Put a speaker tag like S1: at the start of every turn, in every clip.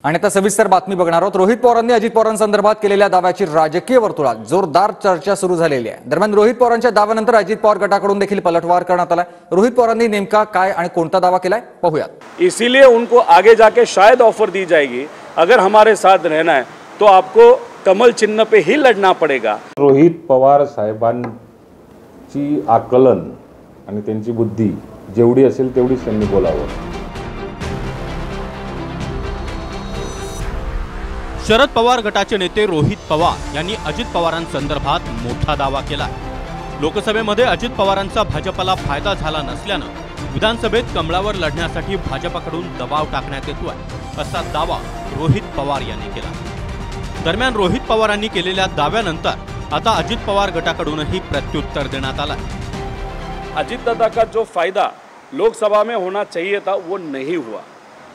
S1: आणि आता सविस्तर बातमी बघणार आहोत। रोहित पवारांनी अजित पवारांसंदर्भात केलेल्या दाव्याची राजकीय वर्तुळात जोरदार चर्चा सुरू झालेली आहे। दरम्यान रोहित पवारांच्या दाव्यानंतर अजित पवार गटाकडून देखील पलटवार करण्यात आला। रोहित पवारांनी नेमका काय आणि कोणता दावा केलाय पाहूयात।
S2: इसीलिए उनको आगे जाके शायद ऑफर दी जाएगी, अगर हमारे साथ रहना है तो आपको कमल चिन्ह पे ही लड़ना पड़ेगा।
S3: रोहित पवार साहेबांची आकलन आणि त्यांची बुद्धी जेवढी असेल तेवढीच त्यांनी बोलावं।
S4: शरद पवार गटाचे नेते रोहित पवार यांनी अजित पवारांसंदर्भात मोठा दावा केला। लोकसभेमध्ये अजित पवारांचा भाजपला फायदा झाला नसल्यानं विधानसभेत कमळावर लढण्यासाठी भाजपकडून दबाव टाकण्यात येतोय, असा दावा रोहित पवार यांनी केला। दरम्यान रोहित पवारांनी केलेल्या दाव्यानंतर आता अजित पवार गटाकडूनही प्रत्युत्तर देण्यात आला।
S2: अजित दादा का जो फायदा लोकसभा में होना चाहिए था वो नहीं हुआ।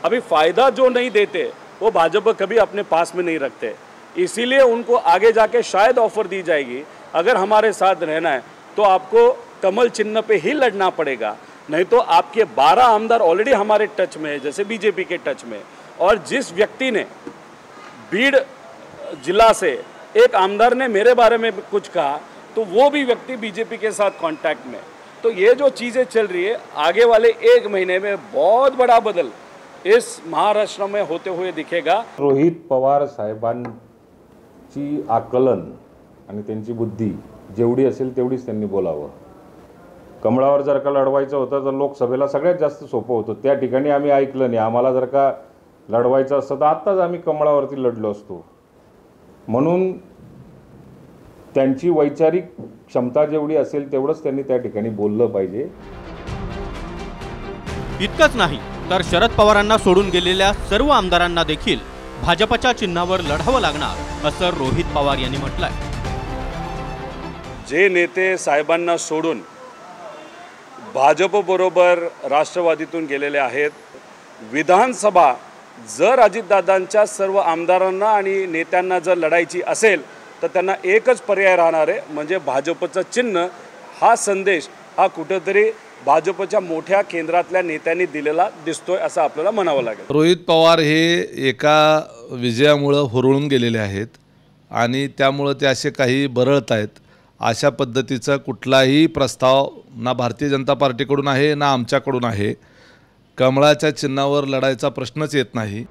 S2: अभी फायदा जो नहीं देते वो भाजपा कभी अपने पास में नहीं रखते, इसीलिए उनको आगे जाके शायद ऑफर दी जाएगी, अगर हमारे साथ रहना है तो आपको कमल चिन्ह पे ही लड़ना पड़ेगा, नहीं तो आपके 12 आमदार ऑलरेडी हमारे टच में है, जैसे बीजेपी के टच में। और जिस व्यक्ति ने बीड़ जिला से एक आमदार ने मेरे बारे में कुछ कहा तो वो भी व्यक्ति बीजेपी के साथ कांटेक्ट में। तो ये जो चीज़ें चल रही है, आगे वाले 1 महीने में बहुत बड़ा बदल इस महाराष्ट्र में होते हुए दिखेगा।
S3: रोहित पवार साहेबांची आकलन आणि त्यांची बुद्धी जेवढी असेल तेवढीच त्यांनी बोलावं। कमळावर जर का लढवायचं होतं तर लोकसभेला सगळ्यात जास्त सोपं होतं, त्या ठिकाणी आम्ही ऐकलं नाही। आम्हाला जर का लढवायचं असतं तर आत्ताच आम्ही कमळावरती लढलो असतो। म्हणून त्यांची वैचारिक क्षमता जेवढी असेल तेवढंच त्यांनी त्या ठिकाणी बोललं पाहिजे।
S4: इतकंच नाही तर शरद पवारांना सोडून गेलेल्या सर्व आमदारांना देखील भाजपच्या चिन्हावर लढावं लागणार, असं रोहित पवार यांनी म्हटलंय।
S2: जे नेते साहेबांना सोडून भाजप बरोबर राष्ट्रवादीतून गेलेले आहेत, विधानसभा जर अजितदादांच्या सर्व आमदारांना आणि नेत्यांना जर लढायची असेल तर त्यांना एकच पर्याय राहणार आहे, म्हणजे भाजपचं चिन्ह। हा संदेश हा कुठेतरी भाजपच्या मोठ्या केंद्रातल्या नेत्यांनी दिलेला दिसतोय, असं आपल्याला म्हणावं लागेल।
S5: रोहित पवार हे एका विजयामुळे हुरळून गेलेले आहेत आणि त्यामुळे ते असे काही बरळत आहेत। अशा पद्धतीचा कुठलाही प्रस्ताव ना भारतीय जनता पार्टीकडून आहे ना आमच्याकडून आहे। कमळाच्या चिन्हावर लढायचा प्रश्नच येत नाही।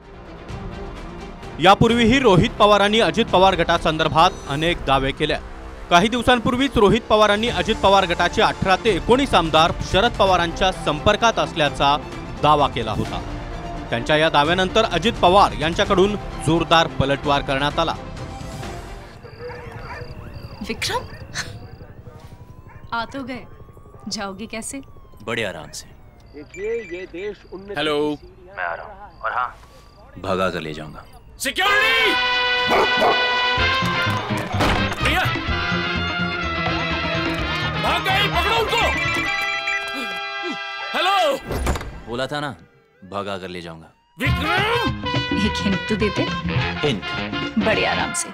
S4: यापूर्वीही रोहित पवारांनी अजित पवार गटासंदर्भात अनेक दावे केले। काही दिवसांपूर्वीच रोहित पवारांनी अजित पवार गटाचे 18 ते 19 आमदार शरद पवारांच्या संपर्कात असल्याचा दावा केला होता। त्यांच्या या दाव्यानंतर अजित पवार यांच्याकडून जोरदार पलटवार करण्यात आला।
S6: विक्रम, आ तो गए, जाओगे कैसे?
S7: बड़े आराम से।
S2: देखिए ये देश
S7: हेलो, मैं आ रहा हूँ और हाँ, भगा कर ले जाऊंगा।
S2: सिक्योरिटी, भाग गई, पकड़ो उनको। हेलो,
S7: बोला था ना, भगा कर ले जाऊंगा।
S2: विक्रम,
S6: एक हिंट तो देते।
S7: हिंट,
S6: बड़े आराम से।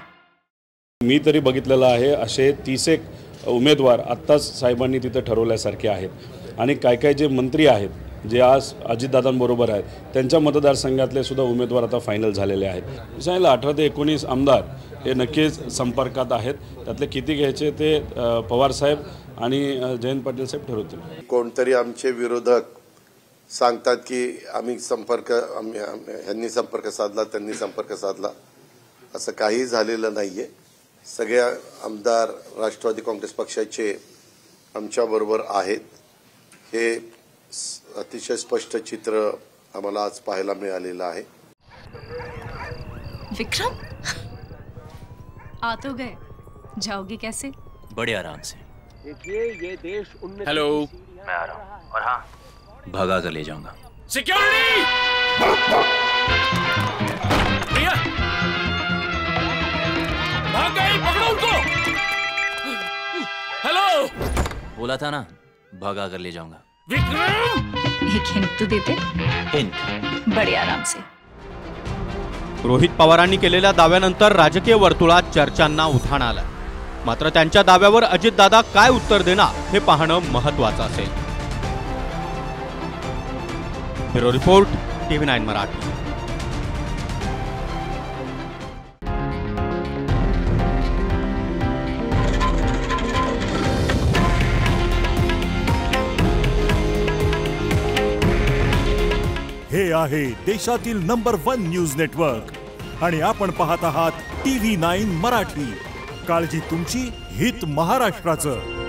S2: मी तरी बघितलेलं आहे असे 30 एक उमेदवार आत्ताच साहेबांनी तिथे ठरवल्यासारखे आहेत। आणि काय काय जे मंत्री आहेत जे आज अजितदादांबरोबर आहेत त्यांच्या मतदारसंघातले सुद्धा उमेदवार आता फायनल झालेले आहेत। सांगितलं 18 ते 19 आमदार हे नक्कीच संपर्कात आहेत, त्यातले किती घ्यायचे ते पवारसाहेब आणि जयंत पाटील साहेब ठरवतील।
S8: कोणतरी आमचे विरोधक सांगतात की आम्ही ह्यांनी संपर्क साधला, त्यांनी संपर्क साधला, असं काही झालेलं नाहीये। सगळे आमदार राष्ट्रवादी काँग्रेस पक्षाचे आमच्याबरोबर आहेत, हे अतिशय स्पष्ट चित्र आम्हाला आज पाहायला मिळालेलं आहे।
S6: विक्रम, आ तो गए, जाओगे कैसे?
S7: बड़े आराम से।
S2: देखिए ये देश
S7: हेलो, मैं आ रहा हूँ और हाँ, भगा कर ले जाऊंगा।
S2: सिक्योरिटी, भाग गई, पकड़ो उनको। हेलो,
S7: बोला था ना, भगा कर ले जाऊंगा।
S2: विक्रम,
S6: एक हिंट तो देते।
S7: हिंट,
S6: बड़े आराम से।
S4: रोहित पवारांनी केलेल्या दाव्यानंतर राजकीय वर्तुळात चर्चांना उधाण आलं। मात्र त्यांच्या दाव्यावर अजितदादा काय उत्तर देणार हे पाहणं महत्त्वाचं असेल। Bureau report, TV9 Marathi.
S9: हे आहे देशातील नंबर 1 न्यूज नेटवर्क आणि आपण पाहत आहात TV9 मराठी. काळजी तुमची, हित महाराष्ट्राचं.